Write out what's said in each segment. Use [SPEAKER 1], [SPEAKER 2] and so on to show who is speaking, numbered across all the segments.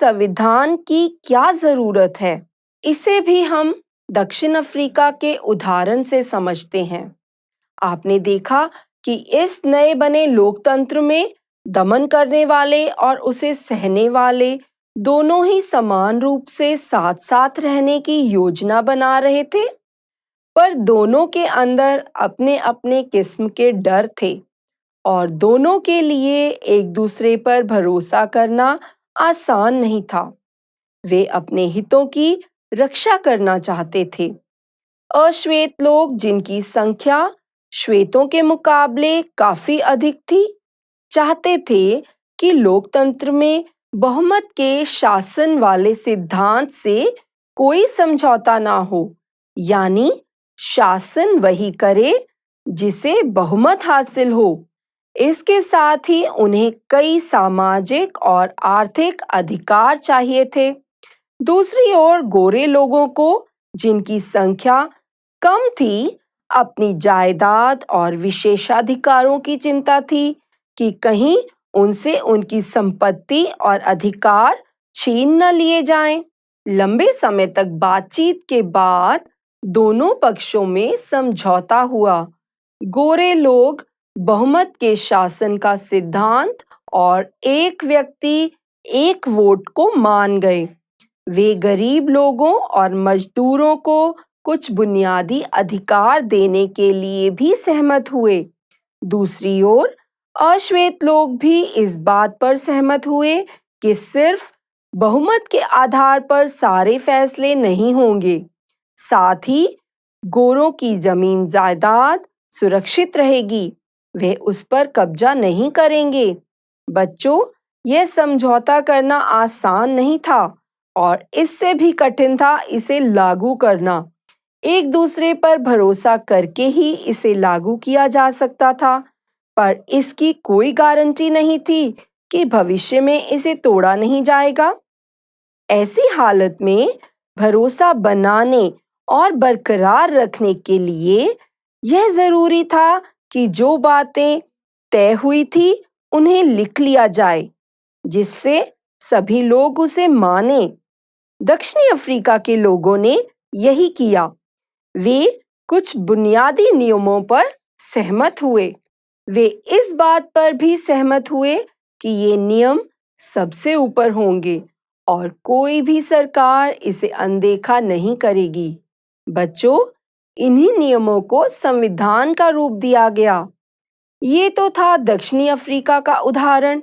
[SPEAKER 1] संविधान की क्या जरूरत है? इसे भी हम दक्षिण अफ्रीका के उदाहरण से समझते हैं। आपने देखा कि इस नए बने लोकतंत्र में दमन करने वाले और उसे सहने वाले दोनों ही समान रूप से साथ-साथ रहने की योजना बना रहे थे, पर दोनों के अंदर अपने-अपने किस्म के डर थे और दोनों के लिए एक दूसरे पर भरोसा करना आसान नहीं था। वे अपने हितों की रक्षा करना चाहते थे। अश्वेत लोग, जिनकी संख्या श्वेतों के मुकाबले काफी अधिक थी, चाहते थे कि लोकतंत्र में बहुमत के शासन वाले सिद्धांत से कोई समझौता ना हो, यानी शासन वही करे जिसे बहुमत हासिल हो। इसके साथ ही उन्हें कई सामाजिक और आर्थिक अधिकार चाहिए थे। दूसरी ओर गोरे लोगों को, जिनकी संख्या कम थी, अपनी जायदाद और विशेषाधिकारों की चिंता थी कि कहीं उनसे उनकी संपत्ति और अधिकार छीन न लिए जाएं। लंबे समय तक बातचीत के बाद दोनों पक्षों में समझौता हुआ। गोरे लोग बहुमत के शासन का सिद्धांत और एक व्यक्ति एक वोट को मान गए। वे गरीब लोगों और मजदूरों को कुछ बुनियादी अधिकार देने के लिए भी सहमत हुए। दूसरी ओर अश्वेत लोग भी इस बात पर सहमत हुए कि सिर्फ बहुमत के आधार पर सारे फैसले नहीं होंगे। साथ ही गोरों की जमीन जायदाद सुरक्षित रहेगी, वे उस पर कब्जा नहीं करेंगे। बच्चों, यह समझौता करना आसान नहीं था और इससे भी कठिन था इसे लागू करना। एक दूसरे पर भरोसा करके ही इसे लागू किया जा सकता था, पर इसकी कोई गारंटी नहीं थी कि भविष्य में इसे तोड़ा नहीं जाएगा। ऐसी हालत में भरोसा बनाने और बरकरार रखने के लिए यह जरूरी था कि जो बातें तय हुई थी उन्हें लिख लिया जाए, जिससे सभी लोग उसे माने। दक्षिणी अफ्रीका के लोगों ने यही किया। वे कुछ बुनियादी नियमों पर सहमत हुए। वे इस बात पर भी सहमत हुए कि ये नियम सबसे ऊपर होंगे और कोई भी सरकार इसे अनदेखा नहीं करेगी। बच्चों, इन्हीं नियमों को संविधान का रूप दिया गया। ये तो था दक्षिणी अफ्रीका का उदाहरण,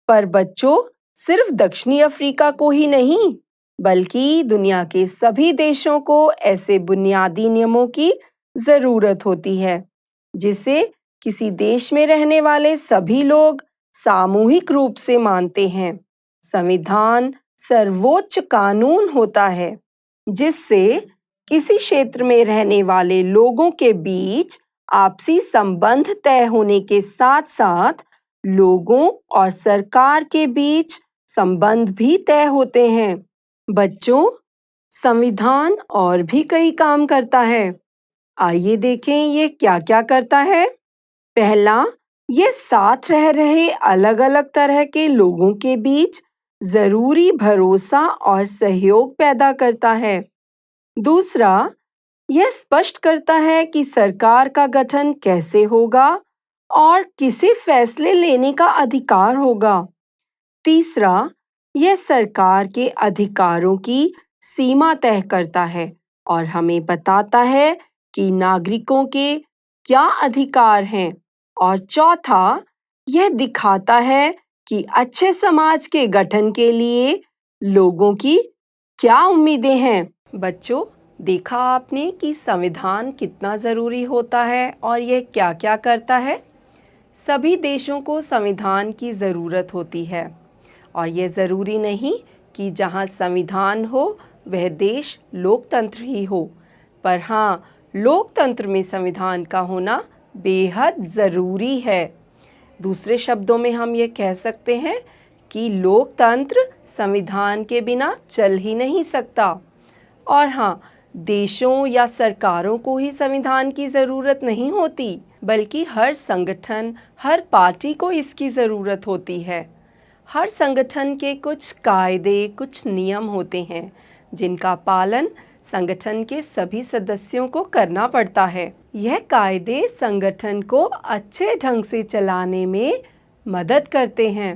[SPEAKER 1] पर बच्चों, सिर्फ दक्षिणी अफ्रीका को ही नहीं, बल्कि दुनिया के सभी देशों को ऐसे बुनियादी नियमों की जरूरत होती है, जिसे किसी देश में रहने वाले सभी लोग सामूहिक रूप से मानते हैं। संविधान सर्वोच्च कानून होता है, जिससे किसी क्षेत्र में रहने वाले लोगों के बीच आपसी संबंध तय होने के साथ-साथ लोगों और सरकार के बीच संबंध भी तय होते हैं। बच्चों, संविधान और भी कई काम करता है। आइए देखें ये क्या-क्या करता है। पहला, ये साथ रह रहे अलग-अलग तरह के लोगों के बीच जरूरी भरोसा और सहयोग पैदा करता है। दूसरा, यह स्पष्ट करता है कि सरकार का गठन कैसे होगा और किसे फैसले लेने का अधिकार होगा। तीसरा, यह सरकार के अधिकारों की सीमा तय करता है और हमें बताता है कि नागरिकों के क्या अधिकार हैं। और चौथा, यह दिखाता है कि अच्छे समाज के गठन के लिए लोगों की क्या उम्मीदें हैं। बच्चों, देखा आपने कि संविधान कितना ज़रूरी होता है और यह क्या-क्या करता है। सभी देशों को संविधान की ज़रूरत होती है और यह ज़रूरी नहीं कि जहां संविधान हो वह देश लोकतंत्र ही हो, पर हाँ, लोकतंत्र में संविधान का होना बेहद ज़रूरी है। दूसरे शब्दों में हम ये कह सकते हैं कि लोकतंत्र संविधान के बिना चल ही नहीं सकता। और हाँ, देशों या सरकारों को ही संविधान की ज़रूरत नहीं होती, बल्कि हर संगठन, हर पार्टी को इसकी ज़रूरत होती है। हर संगठन के कुछ कायदे, कुछ नियम होते हैं जिनका पालन संगठन के सभी सदस्यों को करना पड़ता है। यह कायदे संगठन को अच्छे ढंग से चलाने में मदद करते हैं।